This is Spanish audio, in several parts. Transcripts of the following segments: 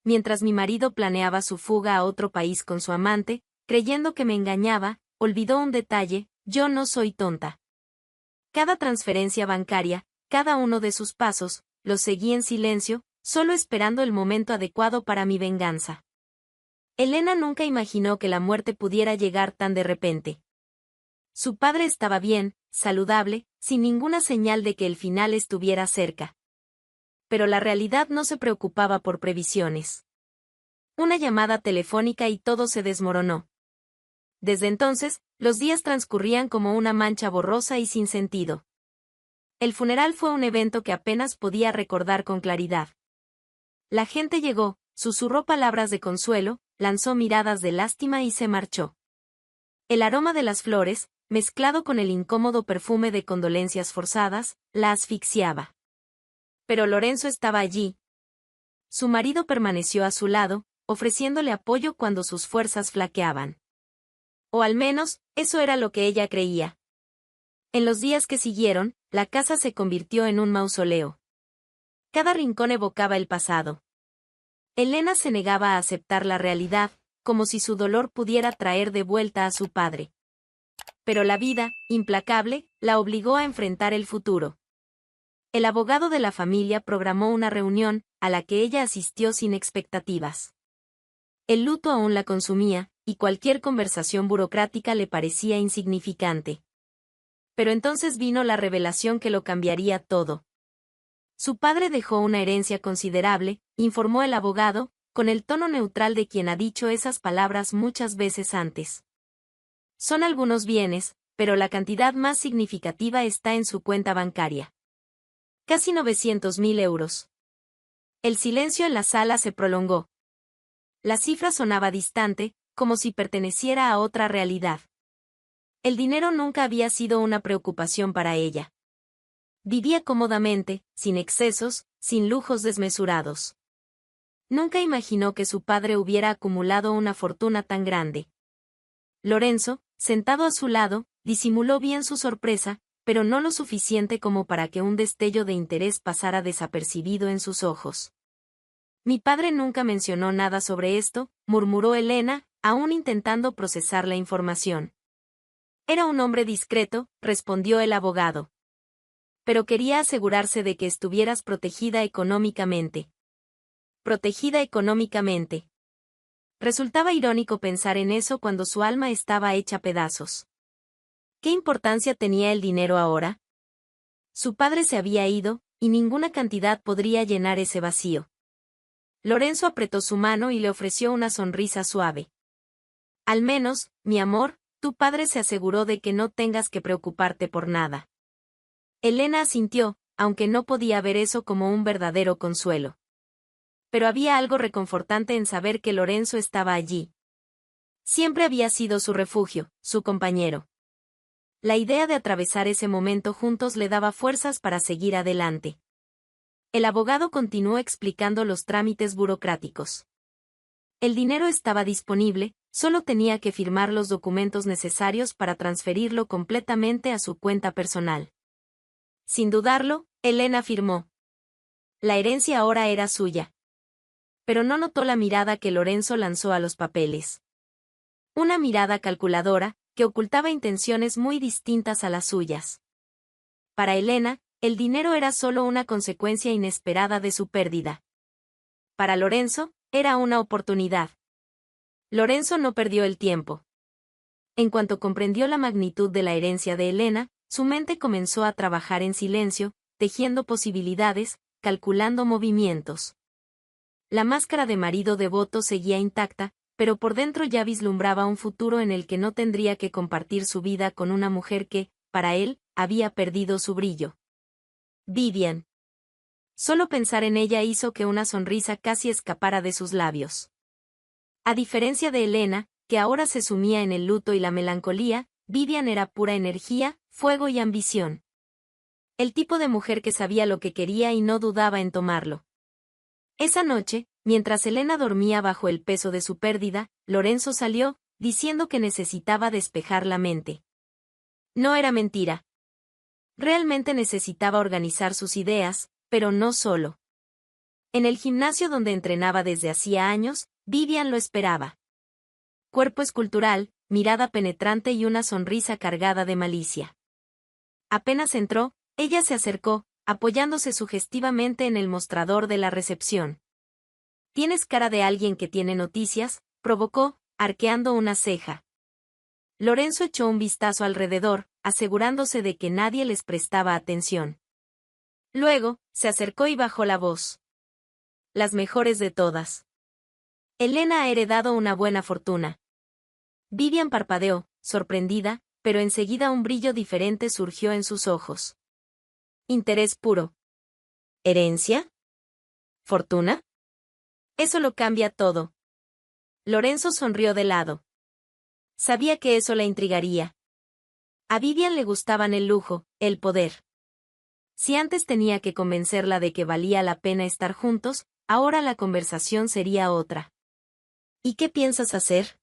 mientras mi marido planeaba su fuga a otro país con su amante, creyendo que me engañaba, olvidó un detalle: yo no soy tonta. Cada transferencia bancaria, cada uno de sus pasos, los seguí en silencio, solo esperando el momento adecuado para mi venganza. Elena nunca imaginó que la muerte pudiera llegar tan de repente. Su padre estaba bien, saludable, sin ninguna señal de que el final estuviera cerca. Pero la realidad no se preocupaba por previsiones. Una llamada telefónica y todo se desmoronó. Desde entonces, los días transcurrían como una mancha borrosa y sin sentido. El funeral fue un evento que apenas podía recordar con claridad. La gente llegó, susurró palabras de consuelo, lanzó miradas de lástima y se marchó. El aroma de las flores, mezclado con el incómodo perfume de condolencias forzadas, la asfixiaba. Pero Lorenzo estaba allí. Su marido permaneció a su lado, ofreciéndole apoyo cuando sus fuerzas flaqueaban. O al menos, eso era lo que ella creía. En los días que siguieron, la casa se convirtió en un mausoleo. Cada rincón evocaba el pasado. Elena se negaba a aceptar la realidad, como si su dolor pudiera traer de vuelta a su padre. Pero la vida, implacable, la obligó a enfrentar el futuro. El abogado de la familia programó una reunión, a la que ella asistió sin expectativas. El luto aún la consumía, y cualquier conversación burocrática le parecía insignificante. Pero entonces vino la revelación que lo cambiaría todo. Su padre dejó una herencia considerable, informó el abogado, con el tono neutral de quien ha dicho esas palabras muchas veces antes. Son algunos bienes, pero la cantidad más significativa está en su cuenta bancaria. Casi 900.000 euros. El silencio en la sala se prolongó. La cifra sonaba distante, como si perteneciera a otra realidad. El dinero nunca había sido una preocupación para ella. Vivía cómodamente, sin excesos, sin lujos desmesurados. Nunca imaginó que su padre hubiera acumulado una fortuna tan grande. Lorenzo, sentado a su lado, disimuló bien su sorpresa, pero no lo suficiente como para que un destello de interés pasara desapercibido en sus ojos. Mi padre nunca mencionó nada sobre esto, murmuró Elena, aún intentando procesar la información. Era un hombre discreto, respondió el abogado. Pero quería asegurarse de que estuvieras protegida económicamente. Protegida económicamente. Resultaba irónico pensar en eso cuando su alma estaba hecha pedazos. ¿Qué importancia tenía el dinero ahora? Su padre se había ido, y ninguna cantidad podría llenar ese vacío. Lorenzo apretó su mano y le ofreció una sonrisa suave. Al menos, mi amor, tu padre se aseguró de que no tengas que preocuparte por nada. Elena asintió, aunque no podía ver eso como un verdadero consuelo. Pero había algo reconfortante en saber que Lorenzo estaba allí. Siempre había sido su refugio, su compañero. La idea de atravesar ese momento juntos le daba fuerzas para seguir adelante. El abogado continuó explicando los trámites burocráticos. El dinero estaba disponible, solo tenía que firmar los documentos necesarios para transferirlo completamente a su cuenta personal. Sin dudarlo, Elena firmó. La herencia ahora era suya. Pero no notó la mirada que Lorenzo lanzó a los papeles. Una mirada calculadora, que ocultaba intenciones muy distintas a las suyas. Para Elena, el dinero era solo una consecuencia inesperada de su pérdida. Para Lorenzo, era una oportunidad. Lorenzo no perdió el tiempo. En cuanto comprendió la magnitud de la herencia de Elena, su mente comenzó a trabajar en silencio, tejiendo posibilidades, calculando movimientos. La máscara de marido devoto seguía intacta, pero por dentro ya vislumbraba un futuro en el que no tendría que compartir su vida con una mujer que, para él, había perdido su brillo. Vivian. Solo pensar en ella hizo que una sonrisa casi escapara de sus labios. A diferencia de Elena, que ahora se sumía en el luto y la melancolía, Vivian era pura energía, fuego y ambición. El tipo de mujer que sabía lo que quería y no dudaba en tomarlo. Esa noche, mientras Elena dormía bajo el peso de su pérdida, Lorenzo salió, diciendo que necesitaba despejar la mente. No era mentira. Realmente necesitaba organizar sus ideas, pero no solo. En el gimnasio donde entrenaba desde hacía años, Vivian lo esperaba. Cuerpo escultural, mirada penetrante y una sonrisa cargada de malicia. Apenas entró, ella se acercó, apoyándose sugestivamente en el mostrador de la recepción. «Tienes cara de alguien que tiene noticias», provocó, arqueando una ceja. Lorenzo echó un vistazo alrededor, asegurándose de que nadie les prestaba atención. Luego, se acercó y bajó la voz. «Las mejores de todas. Elena ha heredado una buena fortuna». Vivian parpadeó, sorprendida, pero enseguida un brillo diferente surgió en sus ojos. Interés puro. ¿Herencia? ¿Fortuna? Eso lo cambia todo. Lorenzo sonrió de lado. Sabía que eso la intrigaría. A Vivian le gustaban el lujo, el poder. Si antes tenía que convencerla de que valía la pena estar juntos, ahora la conversación sería otra. ¿Y qué piensas hacer?,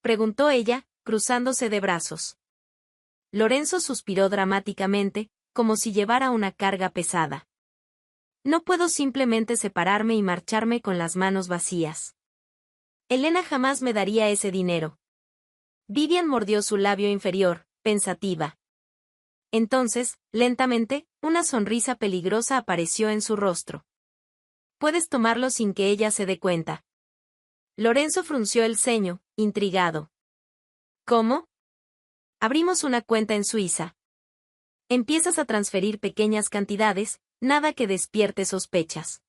preguntó ella, cruzándose de brazos. Lorenzo suspiró dramáticamente, como si llevara una carga pesada. No puedo simplemente separarme y marcharme con las manos vacías. Elena jamás me daría ese dinero. Vivian mordió su labio inferior, pensativa. Entonces, lentamente, una sonrisa peligrosa apareció en su rostro. Puedes tomarlo sin que ella se dé cuenta. Lorenzo frunció el ceño, intrigado. ¿Cómo? Abrimos una cuenta en Suiza. Empiezas a transferir pequeñas cantidades, nada que despierte sospechas.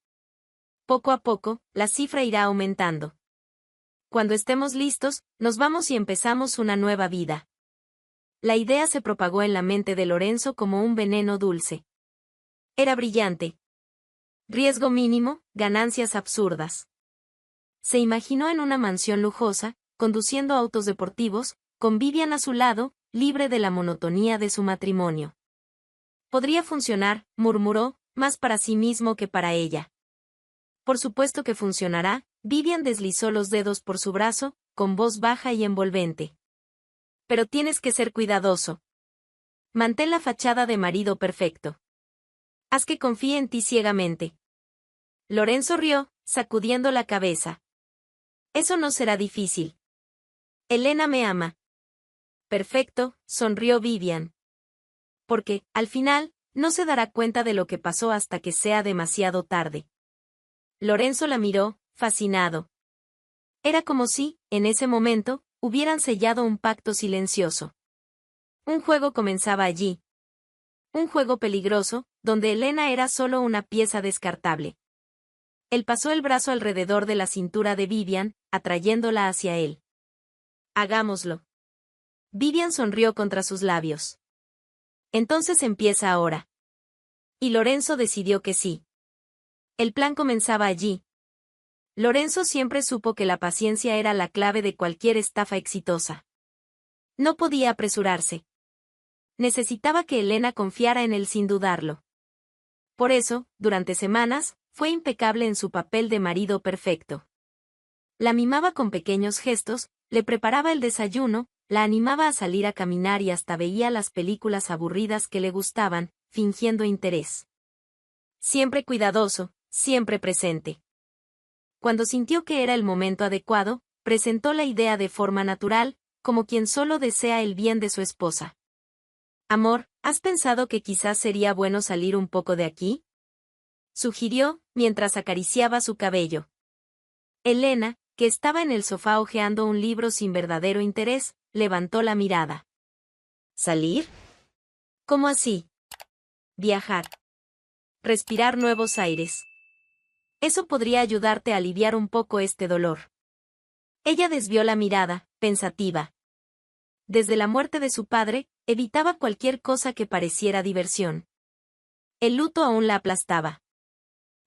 Poco a poco, la cifra irá aumentando. Cuando estemos listos, nos vamos y empezamos una nueva vida. La idea se propagó en la mente de Lorenzo como un veneno dulce. Era brillante. Riesgo mínimo, ganancias absurdas. Se imaginó en una mansión lujosa, conduciendo autos deportivos, con Vivian a su lado, libre de la monotonía de su matrimonio. Podría funcionar, murmuró, más para sí mismo que para ella. Por supuesto que funcionará, Vivian deslizó los dedos por su brazo, con voz baja y envolvente. Pero tienes que ser cuidadoso. Mantén la fachada de marido perfecto. Haz que confíe en ti ciegamente. Lorenzo rió, sacudiendo la cabeza. Eso no será difícil. Elena me ama. Perfecto, sonrió Vivian. Porque, al final, no se dará cuenta de lo que pasó hasta que sea demasiado tarde. Lorenzo la miró, fascinado. Era como si, en ese momento, hubieran sellado un pacto silencioso. Un juego comenzaba allí. Un juego peligroso, donde Elena era solo una pieza descartable. Él pasó el brazo alrededor de la cintura de Vivian, atrayéndola hacia él. Hagámoslo. Vivian sonrió contra sus labios. Entonces empieza ahora. Y Lorenzo decidió que sí. El plan comenzaba allí. Lorenzo siempre supo que la paciencia era la clave de cualquier estafa exitosa. No podía apresurarse. Necesitaba que Elena confiara en él sin dudarlo. Por eso, durante semanas, fue impecable en su papel de marido perfecto. La mimaba con pequeños gestos, le preparaba el desayuno, la animaba a salir a caminar y hasta veía las películas aburridas que le gustaban, fingiendo interés. Siempre cuidadoso, siempre presente. Cuando sintió que era el momento adecuado, presentó la idea de forma natural, como quien solo desea el bien de su esposa. Amor, ¿has pensado que quizás sería bueno salir un poco de aquí?, sugirió, mientras acariciaba su cabello. Elena, que estaba en el sofá hojeando un libro sin verdadero interés, levantó la mirada. ¿Salir? ¿Cómo así? Viajar. Respirar nuevos aires. Eso podría ayudarte a aliviar un poco este dolor. Ella desvió la mirada, pensativa. Desde la muerte de su padre, evitaba cualquier cosa que pareciera diversión. El luto aún la aplastaba.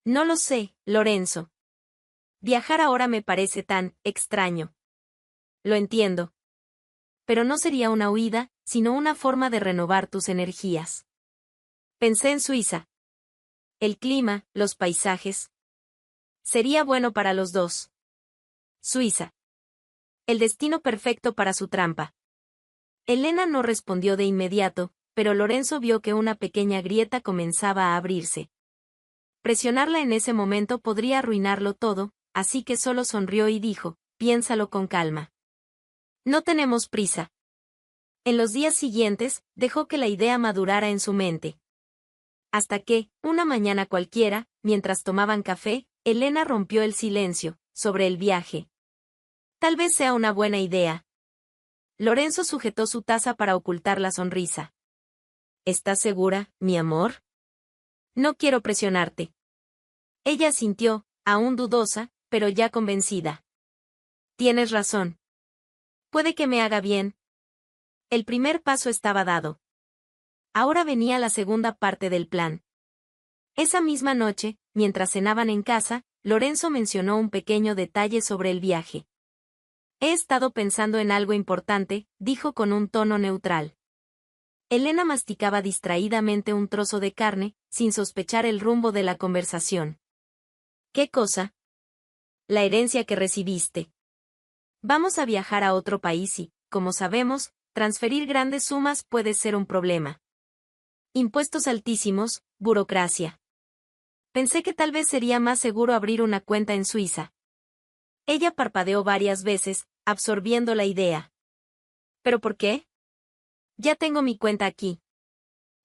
No lo sé, Lorenzo. Viajar ahora me parece tan extraño. Lo entiendo. Pero no sería una huida, sino una forma de renovar tus energías. Pensé en Suiza. El clima, los paisajes. Sería bueno para los dos. Suiza. El destino perfecto para su trampa. Elena no respondió de inmediato, pero Lorenzo vio que una pequeña grieta comenzaba a abrirse. Presionarla en ese momento podría arruinarlo todo, así que solo sonrió y dijo, piénsalo con calma. No tenemos prisa. En los días siguientes, dejó que la idea madurara en su mente. Hasta que, una mañana cualquiera, mientras tomaban café, Elena rompió el silencio, sobre el viaje. Tal vez sea una buena idea. Lorenzo sujetó su taza para ocultar la sonrisa. ¿Estás segura, mi amor? No quiero presionarte. Ella asintió, aún dudosa, pero ya convencida. Tienes razón. Puede que me haga bien. El primer paso estaba dado. Ahora venía la segunda parte del plan. Esa misma noche, mientras cenaban en casa, Lorenzo mencionó un pequeño detalle sobre el viaje. He estado pensando en algo importante, dijo con un tono neutral. Elena masticaba distraídamente un trozo de carne, sin sospechar el rumbo de la conversación. ¿Qué cosa? La herencia que recibiste. Vamos a viajar a otro país y, como sabemos, transferir grandes sumas puede ser un problema. Impuestos altísimos, burocracia. Pensé que tal vez sería más seguro abrir una cuenta en Suiza. Ella parpadeó varias veces, absorbiendo la idea. ¿Pero por qué? Ya tengo mi cuenta aquí.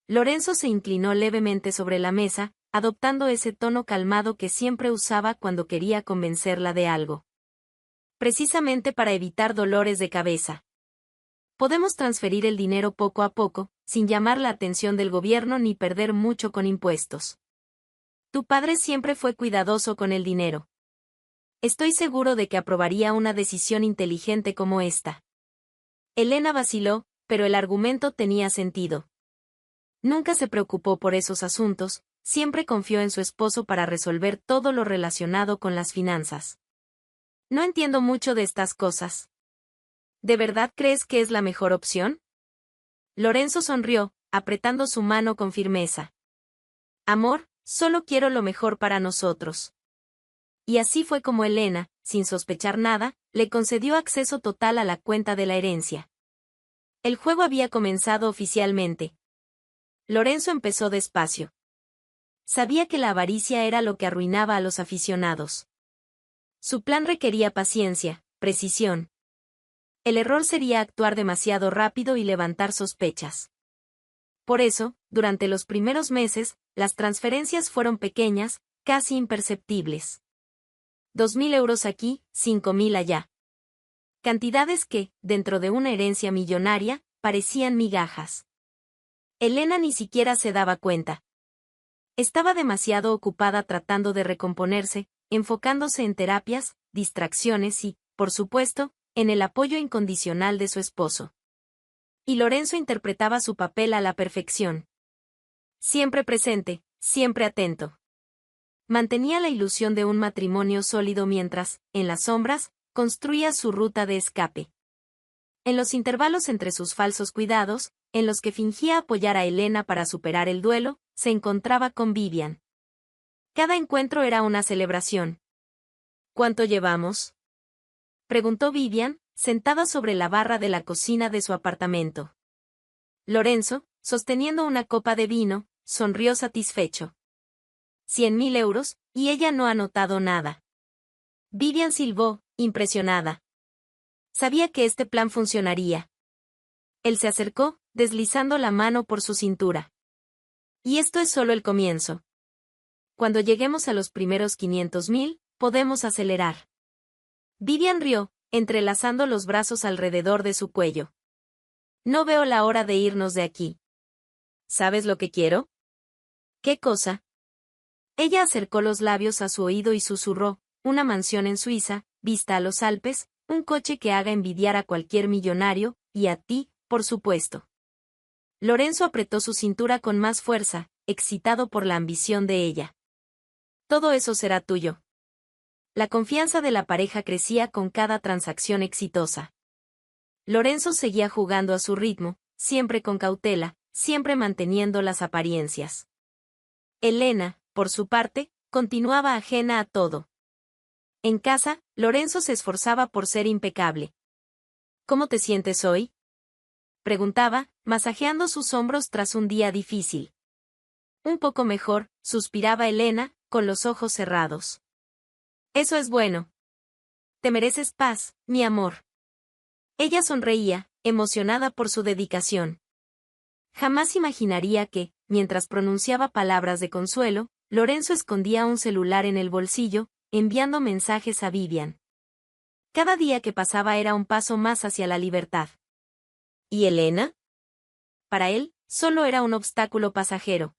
Lorenzo se inclinó levemente sobre la mesa, adoptando ese tono calmado que siempre usaba cuando quería convencerla de algo. Precisamente para evitar dolores de cabeza. Podemos transferir el dinero poco a poco, sin llamar la atención del gobierno ni perder mucho con impuestos. Tu padre siempre fue cuidadoso con el dinero. Estoy seguro de que aprobaría una decisión inteligente como esta. Elena vaciló, pero el argumento tenía sentido. Nunca se preocupó por esos asuntos, siempre confió en su esposo para resolver todo lo relacionado con las finanzas. No entiendo mucho de estas cosas. ¿De verdad crees que es la mejor opción? Lorenzo sonrió, apretando su mano con firmeza. Amor, solo quiero lo mejor para nosotros. Y así fue como Elena, sin sospechar nada, le concedió acceso total a la cuenta de la herencia. El juego había comenzado oficialmente. Lorenzo empezó despacio. Sabía que la avaricia era lo que arruinaba a los aficionados. Su plan requería paciencia, precisión. El error sería actuar demasiado rápido y levantar sospechas. Por eso, durante los primeros meses, las transferencias fueron pequeñas, casi imperceptibles. 2.000 euros aquí, 5.000 allá. Cantidades que, dentro de una herencia millonaria, parecían migajas. Elena ni siquiera se daba cuenta. Estaba demasiado ocupada tratando de recomponerse, enfocándose en terapias, distracciones y, por supuesto, en el apoyo incondicional de su esposo. Y Lorenzo interpretaba su papel a la perfección. Siempre presente, siempre atento. Mantenía la ilusión de un matrimonio sólido mientras, en las sombras, construía su ruta de escape. En los intervalos entre sus falsos cuidados, en los que fingía apoyar a Elena para superar el duelo, se encontraba con Vivian. Cada encuentro era una celebración. ¿Cuánto llevamos? Preguntó Vivian, sentada sobre la barra de la cocina de su apartamento. Lorenzo, sosteniendo una copa de vino, sonrió satisfecho. 100.000 euros, y ella no ha notado nada. Vivian silbó, impresionada. Sabía que este plan funcionaría. Él se acercó, deslizando la mano por su cintura. Y esto es solo el comienzo. Cuando lleguemos a los primeros 500.000, podemos acelerar. Vivian rió, entrelazando los brazos alrededor de su cuello. No veo la hora de irnos de aquí. ¿Sabes lo que quiero? ¿Qué cosa? Ella acercó los labios a su oído y susurró, una mansión en Suiza, vista a los Alpes, un coche que haga envidiar a cualquier millonario, y a ti, por supuesto. Lorenzo apretó su cintura con más fuerza, excitado por la ambición de ella. Todo eso será tuyo. La confianza de la pareja crecía con cada transacción exitosa. Lorenzo seguía jugando a su ritmo, siempre con cautela, siempre manteniendo las apariencias. Elena, por su parte, continuaba ajena a todo. En casa, Lorenzo se esforzaba por ser impecable. ¿Cómo te sientes hoy? Preguntaba, masajeando sus hombros tras un día difícil. Un poco mejor, suspiraba Elena, con los ojos cerrados. Eso es bueno. Te mereces paz, mi amor. Ella sonreía, emocionada por su dedicación. Jamás imaginaría que, mientras pronunciaba palabras de consuelo, Lorenzo escondía un celular en el bolsillo, enviando mensajes a Vivian. Cada día que pasaba era un paso más hacia la libertad. ¿Y Elena? Para él, solo era un obstáculo pasajero.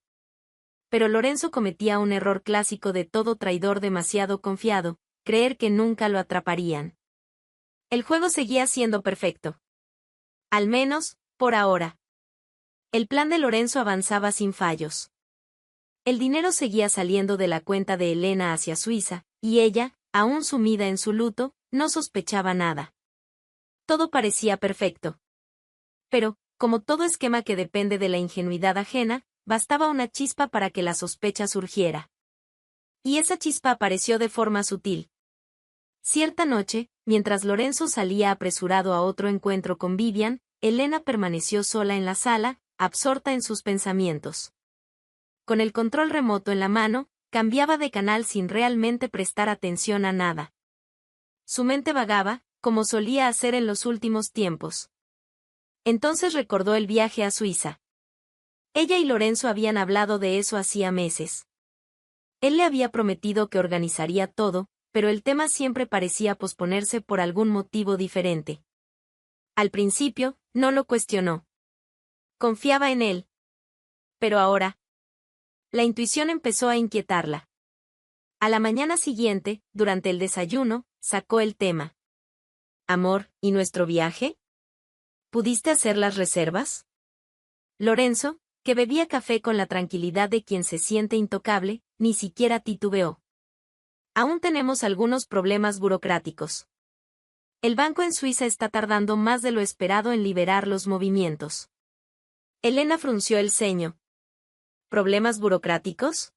Pero Lorenzo cometía un error clásico de todo traidor demasiado confiado, creer que nunca lo atraparían. El juego seguía siendo perfecto. Al menos, por ahora. El plan de Lorenzo avanzaba sin fallos. El dinero seguía saliendo de la cuenta de Elena hacia Suiza, y ella, aún sumida en su luto, no sospechaba nada. Todo parecía perfecto. Pero, como todo esquema que depende de la ingenuidad ajena, bastaba una chispa para que la sospecha surgiera. Y esa chispa apareció de forma sutil. Cierta noche, mientras Lorenzo salía apresurado a otro encuentro con Vivian, Elena permaneció sola en la sala, absorta en sus pensamientos. Con el control remoto en la mano, cambiaba de canal sin realmente prestar atención a nada. Su mente vagaba, como solía hacer en los últimos tiempos. Entonces recordó el viaje a Suiza. Ella y Lorenzo habían hablado de eso hacía meses. Él le había prometido que organizaría todo, pero el tema siempre parecía posponerse por algún motivo diferente. Al principio, no lo cuestionó. Confiaba en él. Pero ahora, la intuición empezó a inquietarla. A la mañana siguiente, durante el desayuno, sacó el tema. Amor, ¿y nuestro viaje? ¿Pudiste hacer las reservas? Lorenzo, que bebía café con la tranquilidad de quien se siente intocable, ni siquiera titubeó. Aún tenemos algunos problemas burocráticos. El banco en Suiza está tardando más de lo esperado en liberar los movimientos. Elena frunció el ceño. ¿Problemas burocráticos?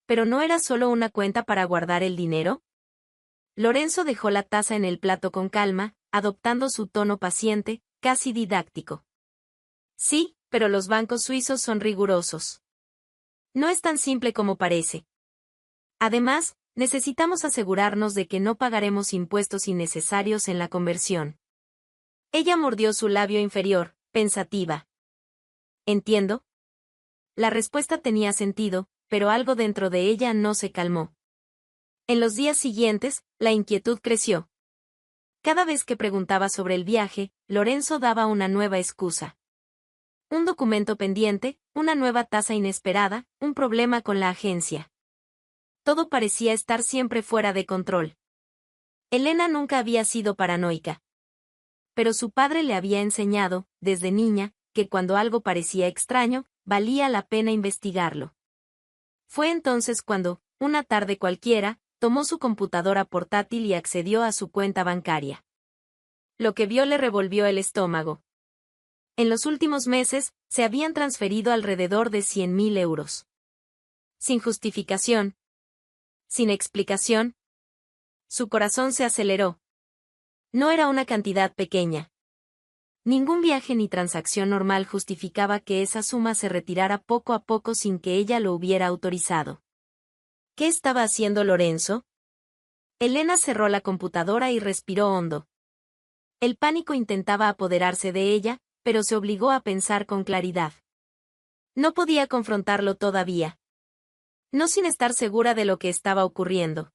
¿Pero no era solo una cuenta para guardar el dinero? Lorenzo dejó la taza en el plato con calma, adoptando su tono paciente, casi didáctico. Sí, pero los bancos suizos son rigurosos. No es tan simple como parece. Además, necesitamos asegurarnos de que no pagaremos impuestos innecesarios en la conversión. Ella mordió su labio inferior, pensativa. Entiendo. La respuesta tenía sentido, pero algo dentro de ella no se calmó. En los días siguientes, la inquietud creció. Cada vez que preguntaba sobre el viaje, Lorenzo daba una nueva excusa. Un documento pendiente, una nueva tasa inesperada, un problema con la agencia. Todo parecía estar siempre fuera de control. Elena nunca había sido paranoica. Pero su padre le había enseñado, desde niña, que cuando algo parecía extraño, valía la pena investigarlo. Fue entonces cuando, una tarde cualquiera, tomó su computadora portátil y accedió a su cuenta bancaria. Lo que vio le revolvió el estómago. En los últimos meses, se habían transferido alrededor de 100.000 euros. Sin justificación. Sin explicación. Su corazón se aceleró. No era una cantidad pequeña. Ningún viaje ni transacción normal justificaba que esa suma se retirara poco a poco sin que ella lo hubiera autorizado. ¿Qué estaba haciendo Lorenzo? Elena cerró la computadora y respiró hondo. El pánico intentaba apoderarse de ella, pero se obligó a pensar con claridad. No podía confrontarlo todavía. No sin estar segura de lo que estaba ocurriendo.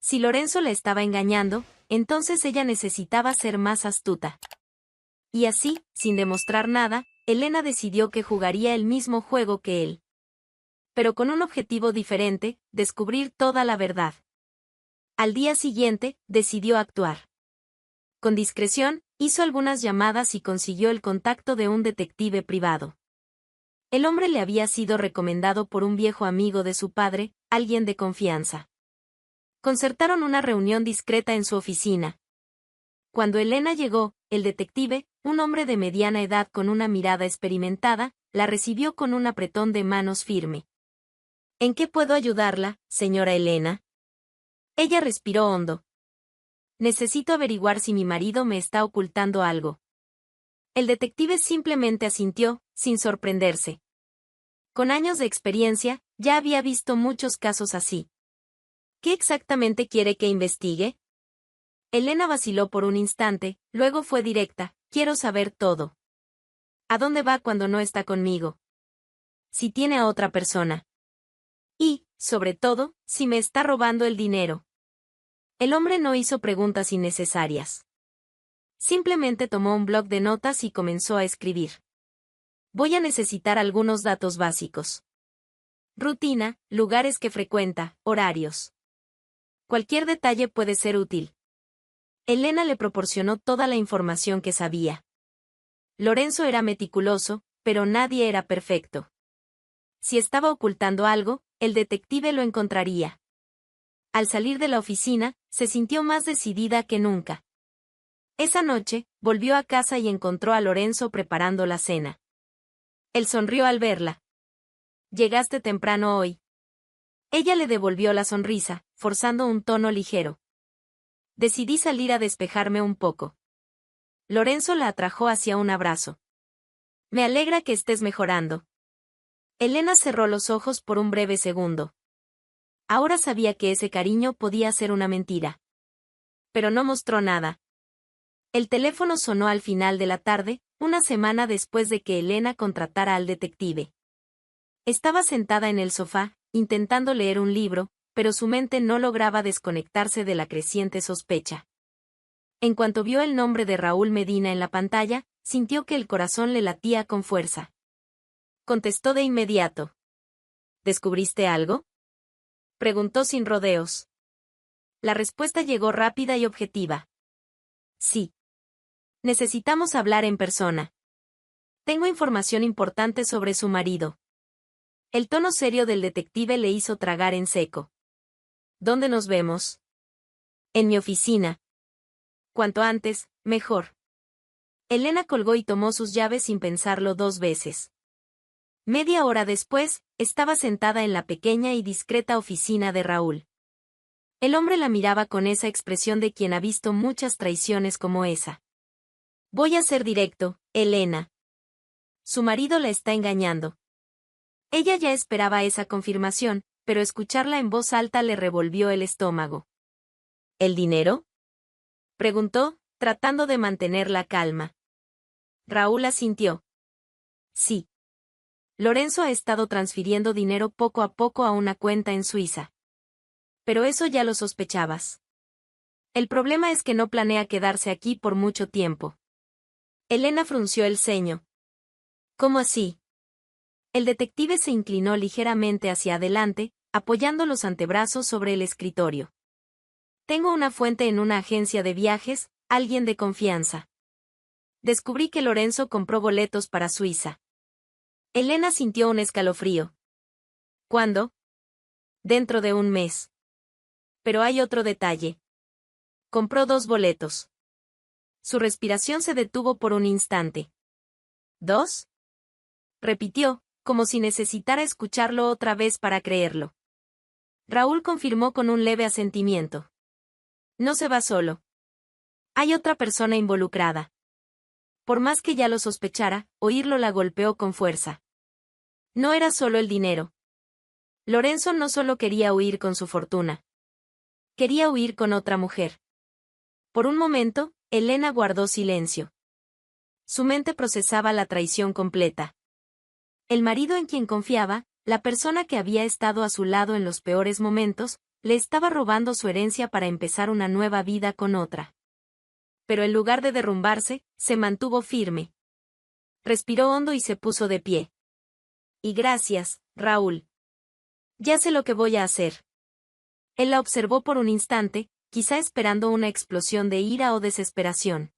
Si Lorenzo la estaba engañando, entonces ella necesitaba ser más astuta. Y así, sin demostrar nada, Elena decidió que jugaría el mismo juego que él. Pero con un objetivo diferente, descubrir toda la verdad. Al día siguiente, decidió actuar. Con discreción, hizo algunas llamadas y consiguió el contacto de un detective privado. El hombre le había sido recomendado por un viejo amigo de su padre, alguien de confianza. Concertaron una reunión discreta en su oficina. Cuando Elena llegó, el detective, un hombre de mediana edad con una mirada experimentada, la recibió con un apretón de manos firme. ¿En qué puedo ayudarla, señora Elena? Ella respiró hondo. Necesito averiguar si mi marido me está ocultando algo. El detective simplemente asintió, sin sorprenderse. Con años de experiencia, Ya había visto muchos casos así. ¿Qué exactamente quiere que investigue? Elena vaciló por un instante, luego fue directa: quiero saber todo. ¿A dónde va cuando no está conmigo? Si tiene a otra persona. Y, sobre todo, si me está robando el dinero. El hombre no hizo preguntas innecesarias. Simplemente tomó un bloc de notas y comenzó a escribir. Voy a necesitar algunos datos básicos. Rutina, lugares que frecuenta, horarios. Cualquier detalle puede ser útil. Elena le proporcionó toda la información que sabía. Lorenzo era meticuloso, pero nadie era perfecto. Si estaba ocultando algo, el detective lo encontraría. Al salir de la oficina, se sintió más decidida que nunca. Esa noche, volvió a casa y encontró a Lorenzo preparando la cena. Él sonrió al verla. Llegaste temprano hoy. Ella le devolvió la sonrisa, forzando un tono ligero. Decidí salir a despejarme un poco. Lorenzo la atrajo hacia un abrazo. Me alegra que estés mejorando. Elena cerró los ojos por un breve segundo. Ahora sabía que ese cariño podía ser una mentira. Pero no mostró nada. El teléfono sonó al final de la tarde, una semana después de que Elena contratara al detective. Estaba sentada en el sofá, intentando leer un libro, pero su mente no lograba desconectarse de la creciente sospecha. En cuanto vio el nombre de Raúl Medina en la pantalla, sintió que el corazón le latía con fuerza. Contestó de inmediato. ¿Descubriste algo?, preguntó sin rodeos. La respuesta llegó rápida y objetiva. Sí. Necesitamos hablar en persona. Tengo información importante sobre su marido. El tono serio del detective le hizo tragar en seco. ¿Dónde nos vemos? En mi oficina. Cuanto antes, mejor. Elena colgó y tomó sus llaves sin pensarlo dos veces. Media hora después, estaba sentada en la pequeña y discreta oficina de Raúl. El hombre la miraba con esa expresión de quien ha visto muchas traiciones como esa. Voy a ser directo, Elena. Su marido la está engañando. Ella ya esperaba esa confirmación, pero escucharla en voz alta le revolvió el estómago. ¿El dinero?, preguntó, tratando de mantener la calma. Raúl asintió. Sí. Lorenzo ha estado transfiriendo dinero poco a poco a una cuenta en Suiza. Pero eso ya lo sospechabas. El problema es que no planea quedarse aquí por mucho tiempo. Elena frunció el ceño. ¿Cómo así? El detective se inclinó ligeramente hacia adelante, apoyando los antebrazos sobre el escritorio. Tengo una fuente en una agencia de viajes, alguien de confianza. Descubrí que Lorenzo compró boletos para Suiza. Elena sintió un escalofrío. ¿Cuándo? Dentro de un mes. Pero hay otro detalle. Compró 2 boletos. Su respiración se detuvo por un instante. ¿2? Repitió, como si necesitara escucharlo otra vez para creerlo. Raúl confirmó con un leve asentimiento. No se va solo. Hay otra persona involucrada. Por más que ya lo sospechara, oírlo la golpeó con fuerza. No era solo el dinero. Lorenzo no solo quería huir con su fortuna. Quería huir con otra mujer. Por un momento, Elena guardó silencio. Su mente procesaba la traición completa. El marido en quien confiaba, la persona que había estado a su lado en los peores momentos, le estaba robando su herencia para empezar una nueva vida con otra. Pero en lugar de derrumbarse, se mantuvo firme. Respiró hondo y se puso de pie. Y gracias, Raúl. Ya sé lo que voy a hacer. Él la observó por un instante, quizá esperando una explosión de ira o desesperación.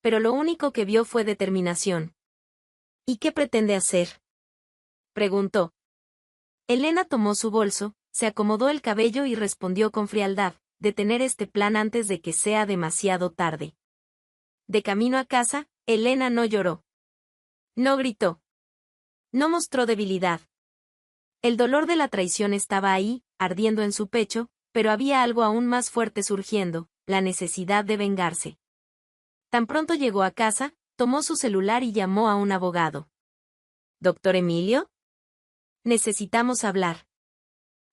Pero lo único que vio fue determinación. ¿Y qué pretende hacer?, preguntó. Elena tomó su bolso, se acomodó el cabello y respondió con frialdad: detener este plan antes de que sea demasiado tarde. De camino a casa, Elena no lloró. No gritó. No mostró debilidad. El dolor de la traición estaba ahí, ardiendo en su pecho, pero había algo aún más fuerte surgiendo: la necesidad de vengarse. Tan pronto llegó a casa, tomó su celular y llamó a un abogado. ¿Doctor Emilio? necesitamos hablar.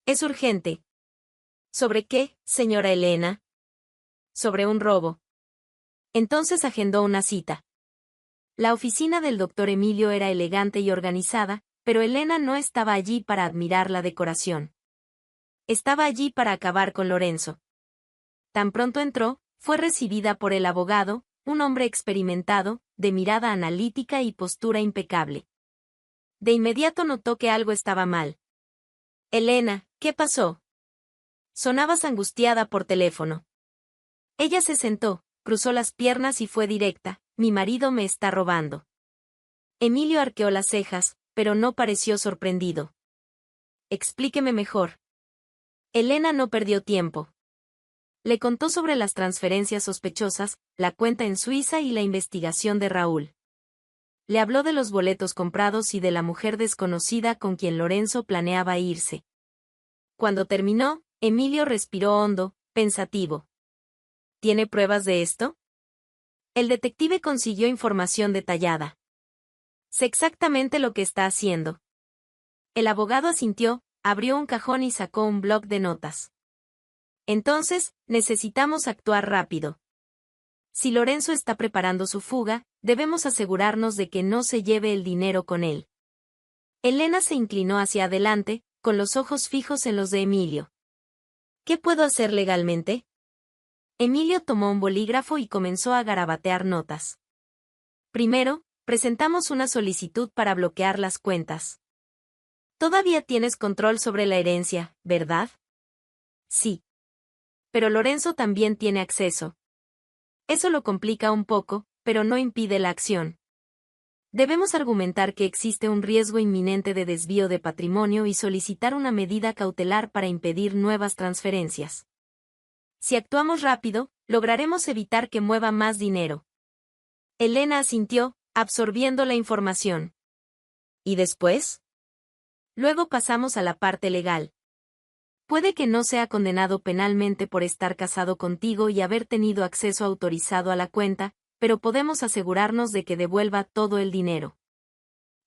Es urgente. ¿Sobre qué, señora Elena? Sobre un robo. Entonces agendó una cita. La oficina del doctor Emilio era elegante y organizada, pero Elena no estaba allí para admirar la decoración. Estaba allí para acabar con Lorenzo. Tan pronto entró, fue recibida por el abogado, un hombre experimentado, de mirada analítica y postura impecable. De inmediato notó que algo estaba mal. Elena, ¿qué pasó? Sonabas angustiada por teléfono. Ella se sentó, cruzó las piernas y fue directa. Mi marido me está robando. Emilio arqueó las cejas, pero no pareció sorprendido. Explíqueme mejor. Elena no perdió tiempo. Le contó sobre las transferencias sospechosas, la cuenta en Suiza y la investigación de Raúl. Le habló de los boletos comprados y de la mujer desconocida con quien Lorenzo planeaba irse. Cuando terminó, Emilio respiró hondo, pensativo. ¿Tiene pruebas de esto? El detective consiguió información detallada. Sé exactamente lo que está haciendo. El abogado asintió, abrió un cajón y sacó un bloc de notas. Entonces, necesitamos actuar rápido. Si Lorenzo está preparando su fuga, debemos asegurarnos de que no se lleve el dinero con él. Elena se inclinó hacia adelante, con los ojos fijos en los de Emilio. ¿Qué puedo hacer legalmente? Emilio tomó un bolígrafo y comenzó a garabatear notas. Primero, presentamos una solicitud para bloquear las cuentas. Todavía tienes control sobre la herencia, ¿verdad? Sí. Pero Lorenzo también tiene acceso. Eso lo complica un poco, pero no impide la acción. Debemos argumentar que existe un riesgo inminente de desvío de patrimonio y solicitar una medida cautelar para impedir nuevas transferencias. Si actuamos rápido, lograremos evitar que mueva más dinero. Elena asintió, absorbiendo la información. ¿Y después? Luego pasamos a la parte legal. Puede que no sea condenado penalmente por estar casado contigo y haber tenido acceso autorizado a la cuenta, pero podemos asegurarnos de que devuelva todo el dinero.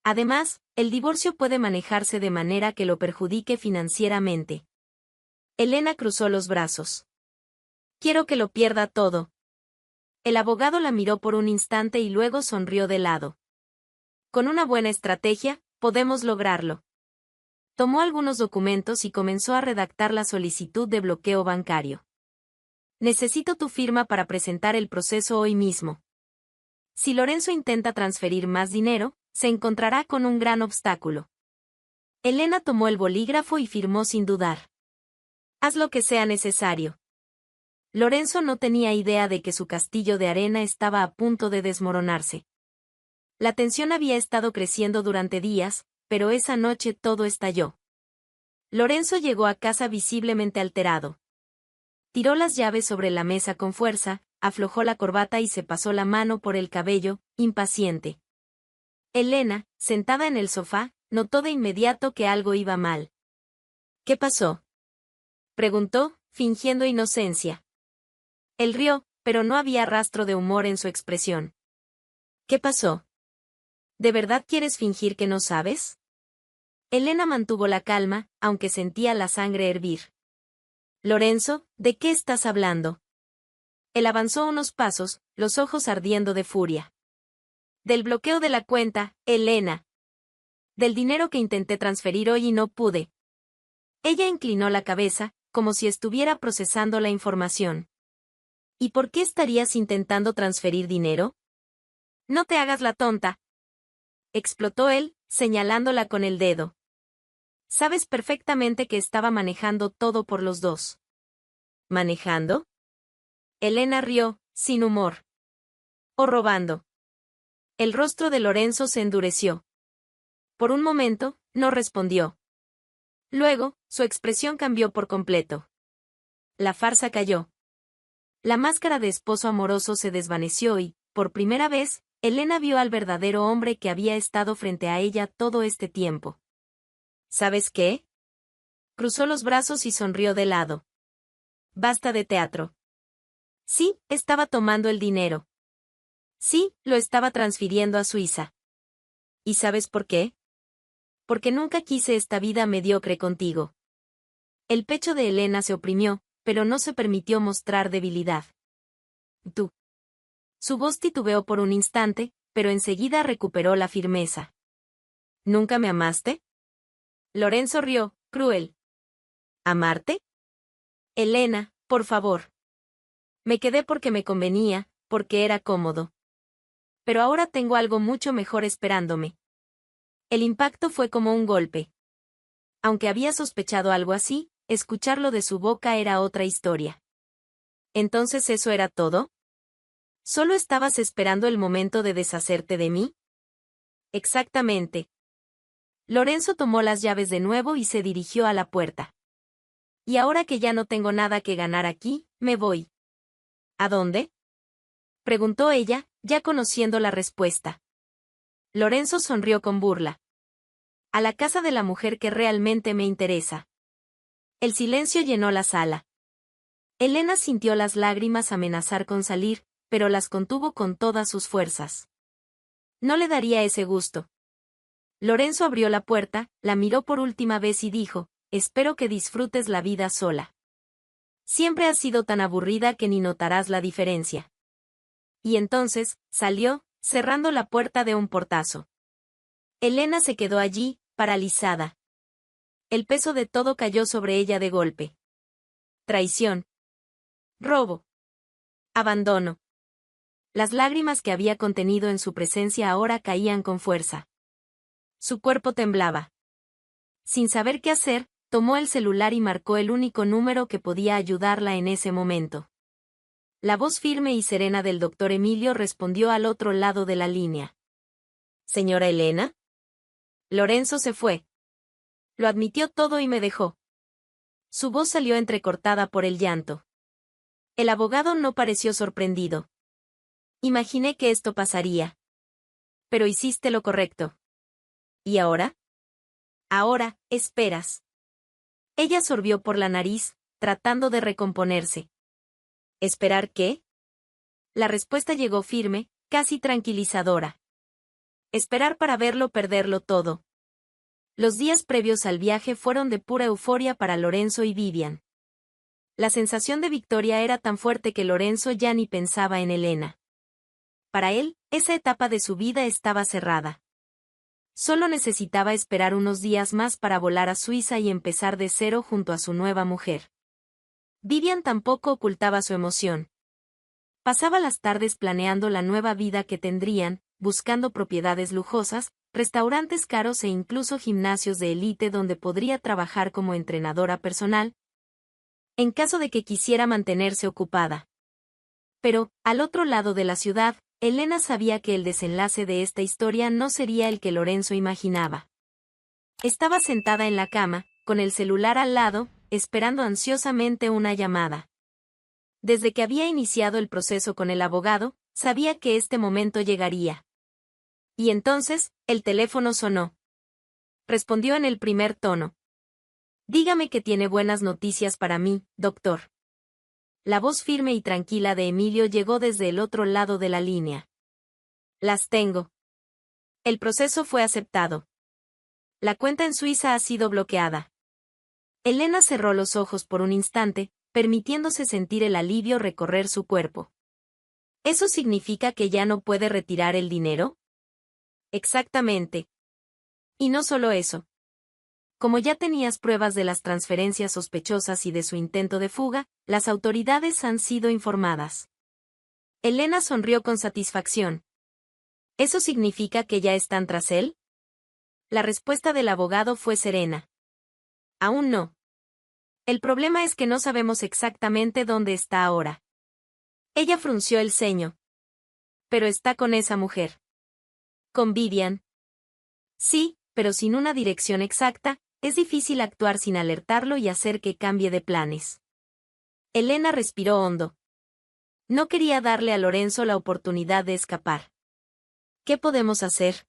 Además, el divorcio puede manejarse de manera que lo perjudique financieramente. Elena cruzó los brazos. Quiero que lo pierda todo. El abogado la miró por un instante y luego sonrió de lado. Con una buena estrategia, podemos lograrlo. Tomó algunos documentos y comenzó a redactar la solicitud de bloqueo bancario. Necesito tu firma para presentar el proceso hoy mismo. Si Lorenzo intenta transferir más dinero, se encontrará con un gran obstáculo. Elena tomó el bolígrafo y firmó sin dudar. Haz lo que sea necesario. Lorenzo no tenía idea de que su castillo de arena estaba a punto de desmoronarse. La tensión había estado creciendo durante días, pero esa noche todo estalló. Lorenzo llegó a casa visiblemente alterado. Tiró las llaves sobre la mesa con fuerza, aflojó la corbata y se pasó la mano por el cabello, impaciente. Elena, sentada en el sofá, notó de inmediato que algo iba mal. ¿Qué pasó? Preguntó, fingiendo inocencia. Él rió, pero no había rastro de humor en su expresión. ¿Qué pasó? ¿De verdad quieres fingir que no sabes? Elena mantuvo la calma, aunque sentía la sangre hervir. Lorenzo, ¿de qué estás hablando? Él avanzó unos pasos, los ojos ardiendo de furia. Del bloqueo de la cuenta, Elena. Del dinero que intenté transferir hoy y no pude. Ella inclinó la cabeza, como si estuviera procesando la información. ¿Y por qué estarías intentando transferir dinero? No te hagas la tonta. Explotó él, señalándola con el dedo. Sabes perfectamente que estaba manejando todo por los dos. ¿Manejando? Elena rió, sin humor. ¿O robando? El rostro de Lorenzo se endureció. Por un momento, no respondió. Luego, su expresión cambió por completo. La farsa cayó. La máscara de esposo amoroso se desvaneció y, por primera vez, Elena vio al verdadero hombre que había estado frente a ella todo este tiempo. ¿Sabes qué? Cruzó los brazos y sonrió de lado. Basta de teatro. Sí, estaba tomando el dinero. Sí, lo estaba transfiriendo a Suiza. ¿Y sabes por qué? porque nunca quise esta vida mediocre contigo. El pecho de Elena se oprimió, pero no se permitió mostrar debilidad. Tú. Su voz titubeó por un instante, pero enseguida recuperó la firmeza. ¿Nunca me amaste? Lorenzo rió, cruel. ¿Amarte? Elena, por favor. Me quedé porque me convenía, porque era cómodo. Pero ahora tengo algo mucho mejor esperándome. El impacto fue como un golpe. Aunque había sospechado algo así, escucharlo de su boca era otra historia. ¿Entonces eso era todo? ¿Solo estabas esperando el momento de deshacerte de mí? Exactamente. Lorenzo tomó las llaves de nuevo y se dirigió a la puerta. Y ahora que ya no tengo nada que ganar aquí, me voy. ¿A dónde? Preguntó ella, ya conociendo la respuesta. Lorenzo sonrió con burla. A la casa de la mujer que realmente me interesa. El silencio llenó la sala. Elena sintió las lágrimas amenazar con salir, pero las contuvo con todas sus fuerzas. No le daría ese gusto. Lorenzo abrió la puerta, la miró por última vez y dijo, espero que disfrutes la vida sola. Siempre has sido tan aburrida que ni notarás la diferencia. Y entonces, salió, cerrando la puerta de un portazo. Elena se quedó allí, paralizada. El peso de todo cayó sobre ella de golpe. Traición. Robo. Abandono. Las lágrimas que había contenido en su presencia ahora caían con fuerza. Su cuerpo temblaba. Sin saber qué hacer, tomó el celular y marcó el único número que podía ayudarla en ese momento. La voz firme y serena del doctor Emilio respondió al otro lado de la línea. ¿Señora Elena? Lorenzo se fue. Lo admitió todo y me dejó. Su voz salió entrecortada por el llanto. El abogado no pareció sorprendido. Imaginé que esto pasaría. Pero hiciste lo correcto. ¿Y ahora? Ahora, esperas. Ella sorbió por la nariz, tratando de recomponerse. ¿Esperar qué? La respuesta llegó firme, casi tranquilizadora. Esperar para verlo perderlo todo. Los días previos al viaje fueron de pura euforia para Lorenzo y Vivian. La sensación de victoria era tan fuerte que Lorenzo ya ni pensaba en Elena. Para él, esa etapa de su vida estaba cerrada. Solo necesitaba esperar unos días más para volar a Suiza y empezar de cero junto a su nueva mujer. Vivian tampoco ocultaba su emoción. Pasaba las tardes planeando la nueva vida que tendrían, buscando propiedades lujosas, restaurantes caros e incluso gimnasios de élite donde podría trabajar como entrenadora personal, en caso de que quisiera mantenerse ocupada. Pero, al otro lado de la ciudad, Elena sabía que el desenlace de esta historia no sería el que Lorenzo imaginaba. Estaba sentada en la cama, con el celular al lado, esperando ansiosamente una llamada. Desde que había iniciado el proceso con el abogado, sabía que este momento llegaría. Y entonces, el teléfono sonó. Respondió en el primer tono. Dígame que tiene buenas noticias para mí, doctor. La voz firme y tranquila de Emilio llegó desde el otro lado de la línea. Las tengo. El proceso fue aceptado. La cuenta en Suiza ha sido bloqueada. Elena cerró los ojos por un instante, permitiéndose sentir el alivio recorrer su cuerpo. ¿Eso significa que ya no puede retirar el dinero? Exactamente. Y no solo eso. Como ya tenías pruebas de las transferencias sospechosas y de su intento de fuga, las autoridades han sido informadas. Elena sonrió con satisfacción. ¿Eso significa que ya están tras él? La respuesta del abogado fue serena. Aún no. El problema es que no sabemos exactamente dónde está ahora. Ella frunció el ceño. Pero está con esa mujer. ¿Con Vivian? Sí, pero sin una dirección exacta, es difícil actuar sin alertarlo y hacer que cambie de planes. Elena respiró hondo. No quería darle a Lorenzo la oportunidad de escapar. ¿Qué podemos hacer?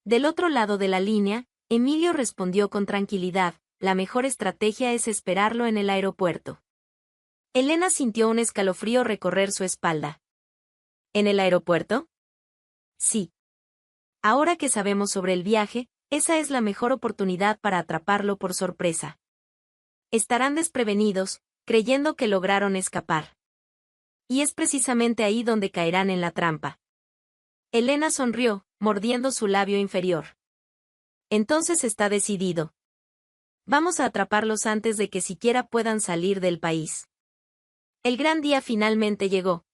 Del otro lado de la línea, Emilio respondió con tranquilidad, la mejor estrategia es esperarlo en el aeropuerto. Elena sintió un escalofrío recorrer su espalda. ¿En el aeropuerto? Sí. Ahora que sabemos sobre el viaje, Esa es la mejor oportunidad para atraparlo por sorpresa. Estarán desprevenidos, creyendo que lograron escapar. Y es precisamente ahí donde caerán en la trampa. Elena sonrió, mordiendo su labio inferior. Entonces está decidido. Vamos a atraparlos antes de que siquiera puedan salir del país. El gran día finalmente llegó.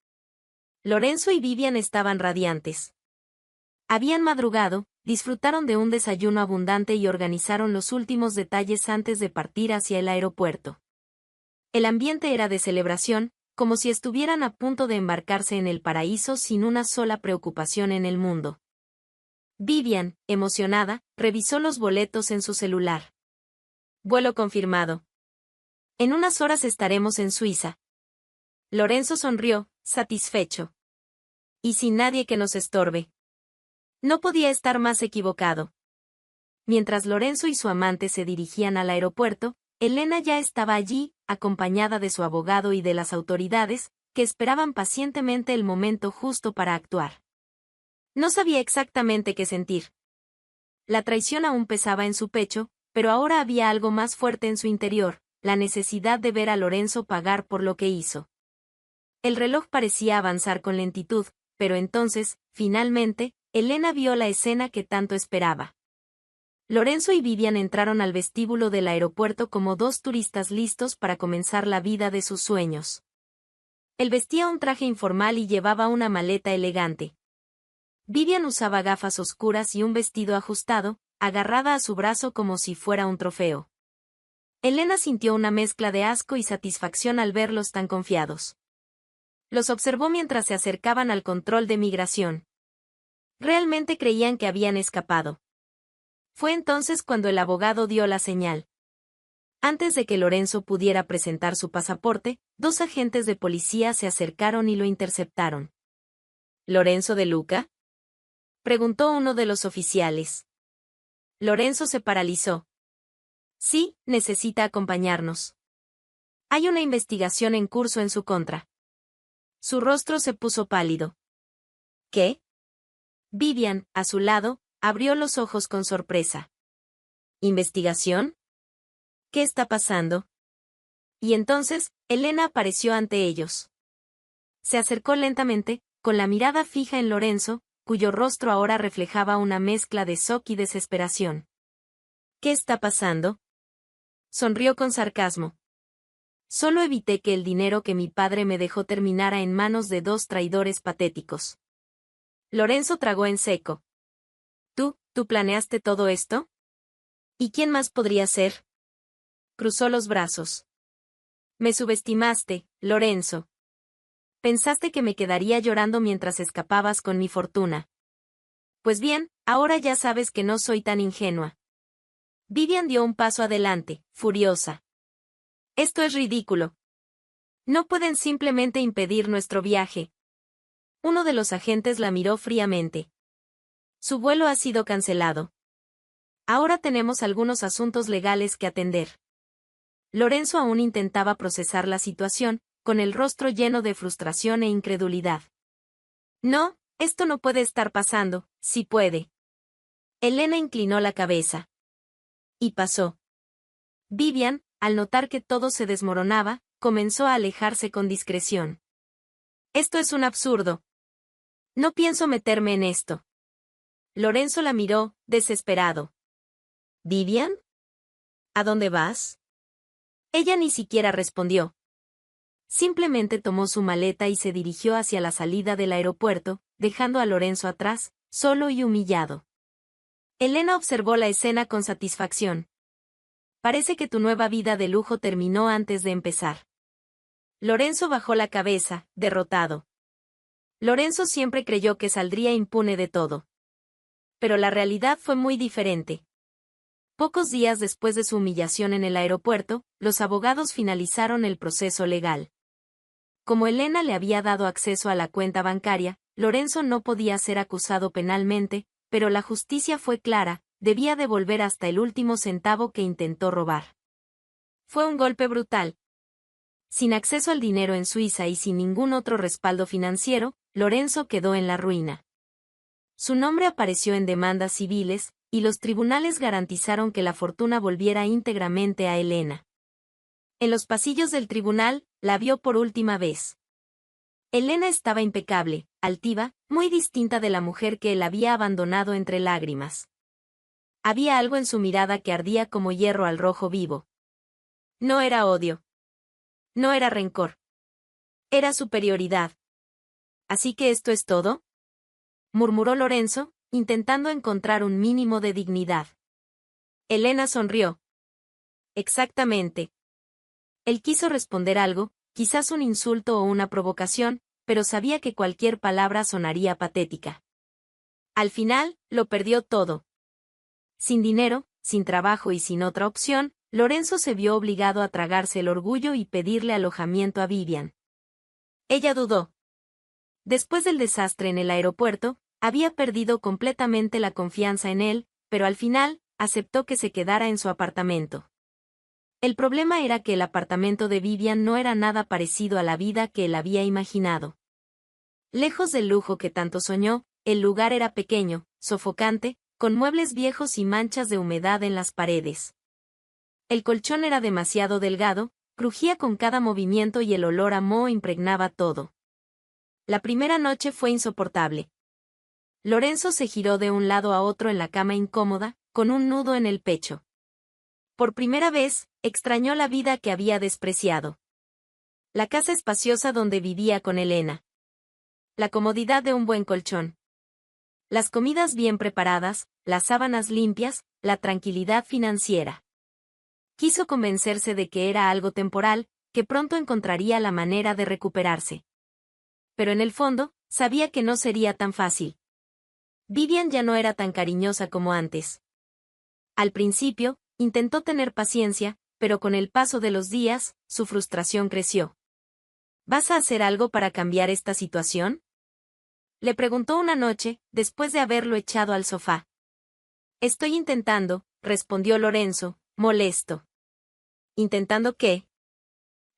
Lorenzo y Vivian estaban radiantes. Habían madrugado, disfrutaron de un desayuno abundante y organizaron los últimos detalles antes de partir hacia el aeropuerto. El ambiente era de celebración, como si estuvieran a punto de embarcarse en el paraíso sin una sola preocupación en el mundo. Vivian, emocionada, revisó los boletos en su celular. Vuelo confirmado. En unas horas estaremos en Suiza. Lorenzo sonrió, satisfecho. Y sin nadie que nos estorbe. No podía estar más equivocado. Mientras Lorenzo y su amante se dirigían al aeropuerto, Elena ya estaba allí, acompañada de su abogado y de las autoridades, que esperaban pacientemente el momento justo para actuar. No sabía exactamente qué sentir. La traición aún pesaba en su pecho, pero ahora había algo más fuerte en su interior, la necesidad de ver a Lorenzo pagar por lo que hizo. El reloj parecía avanzar con lentitud, pero entonces, finalmente, Elena vio la escena que tanto esperaba. Lorenzo y Vivian entraron al vestíbulo del aeropuerto como dos turistas listos para comenzar la vida de sus sueños. Él vestía un traje informal y llevaba una maleta elegante. Vivian usaba gafas oscuras y un vestido ajustado, agarrada a su brazo como si fuera un trofeo. Elena sintió una mezcla de asco y satisfacción al verlos tan confiados. Los observó mientras se acercaban al control de migración. Realmente creían que habían escapado. Fue entonces cuando el abogado dio la señal. Antes de que Lorenzo pudiera presentar su pasaporte, dos agentes de policía se acercaron y lo interceptaron. ¿Lorenzo de Luca?, preguntó uno de los oficiales. Lorenzo se paralizó. Sí, necesita acompañarnos. Hay una investigación en curso en su contra. Su rostro se puso pálido. ¿Qué? Vivian, a su lado, abrió los ojos con sorpresa. ¿Investigación? ¿Qué está pasando? Y entonces, Elena apareció ante ellos. Se acercó lentamente, con la mirada fija en Lorenzo, cuyo rostro ahora reflejaba una mezcla de shock y desesperación. ¿Qué está pasando? Sonrió con sarcasmo. Solo evité que el dinero que mi padre me dejó terminara en manos de dos traidores patéticos. Lorenzo tragó en seco. ¿Tú planeaste todo esto? ¿Y quién más podría ser? Cruzó los brazos. Me subestimaste, Lorenzo. Pensaste que me quedaría llorando mientras escapabas con mi fortuna. Pues bien, ahora ya sabes que no soy tan ingenua. Vivian dio un paso adelante, furiosa. Esto es ridículo. No pueden simplemente impedir nuestro viaje. Uno de los agentes la miró fríamente. Su vuelo ha sido cancelado. Ahora tenemos algunos asuntos legales que atender. Lorenzo aún intentaba procesar la situación, con el rostro lleno de frustración e incredulidad. No, esto no puede estar pasando, sí puede. Elena inclinó la cabeza. Y pasó. Vivian, al notar que todo se desmoronaba, comenzó a alejarse con discreción. Esto es un absurdo. No pienso meterme en esto. Lorenzo la miró, desesperado. ¿Vivian? ¿A dónde vas? Ella ni siquiera respondió. Simplemente tomó su maleta y se dirigió hacia la salida del aeropuerto, dejando a Lorenzo atrás, solo y humillado. Elena observó la escena con satisfacción. Parece que tu nueva vida de lujo terminó antes de empezar. Lorenzo bajó la cabeza, derrotado. Lorenzo siempre creyó que saldría impune de todo. Pero la realidad fue muy diferente. Pocos días después de su humillación en el aeropuerto, los abogados finalizaron el proceso legal. Como Elena le había dado acceso a la cuenta bancaria, Lorenzo no podía ser acusado penalmente, pero la justicia fue clara, debía devolver hasta el último centavo que intentó robar. Fue un golpe brutal. Sin acceso al dinero en Suiza y sin ningún otro respaldo financiero, Lorenzo quedó en la ruina. Su nombre apareció en demandas civiles, y los tribunales garantizaron que la fortuna volviera íntegramente a Elena. En los pasillos del tribunal, la vio por última vez. Elena estaba impecable, altiva, muy distinta de la mujer que él había abandonado entre lágrimas. Había algo en su mirada que ardía como hierro al rojo vivo. No era odio. No era rencor. Era superioridad. ¿Así que esto es todo?, murmuró Lorenzo, intentando encontrar un mínimo de dignidad. Elena sonrió. Exactamente. Él quiso responder algo, quizás un insulto o una provocación, pero sabía que cualquier palabra sonaría patética. Al final, lo perdió todo. Sin dinero, sin trabajo y sin otra opción, Lorenzo se vio obligado a tragarse el orgullo y pedirle alojamiento a Vivian. Ella dudó. Después del desastre en el aeropuerto, había perdido completamente la confianza en él, pero al final, aceptó que se quedara en su apartamento. El problema era que el apartamento de Vivian no era nada parecido a la vida que él había imaginado. Lejos del lujo que tanto soñó, el lugar era pequeño, sofocante, con muebles viejos y manchas de humedad en las paredes. El colchón era demasiado delgado, crujía con cada movimiento y el olor a moho impregnaba todo. La primera noche fue insoportable. Lorenzo se giró de un lado a otro en la cama incómoda, con un nudo en el pecho. Por primera vez, extrañó la vida que había despreciado. La casa espaciosa donde vivía con Elena. La comodidad de un buen colchón. Las comidas bien preparadas, las sábanas limpias, la tranquilidad financiera. Quiso convencerse de que era algo temporal, que pronto encontraría la manera de recuperarse. Pero en el fondo, sabía que no sería tan fácil. Vivian ya no era tan cariñosa como antes. Al principio, intentó tener paciencia, pero con el paso de los días, su frustración creció. ¿Vas a hacer algo para cambiar esta situación?, le preguntó una noche, después de haberlo echado al sofá. Estoy intentando, respondió Lorenzo, molesto. ¿Intentando qué?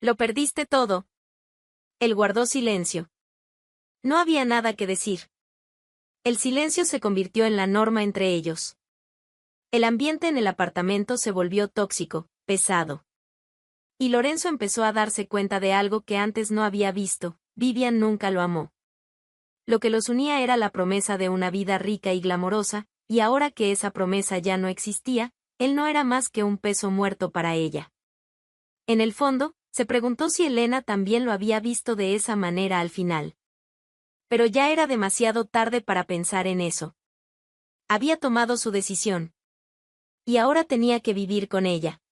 Lo perdiste todo. Él guardó silencio. No había nada que decir. El silencio se convirtió en la norma entre ellos. El ambiente en el apartamento se volvió tóxico, pesado. Y Lorenzo empezó a darse cuenta de algo que antes no había visto: Vivian nunca lo amó. Lo que los unía era la promesa de una vida rica y glamorosa, y ahora que esa promesa ya no existía, él no era más que un peso muerto para ella. En el fondo, se preguntó si Elena también lo había visto de esa manera al final. Pero ya era demasiado tarde para pensar en eso. Había tomado su decisión. Y ahora tenía que vivir con ella.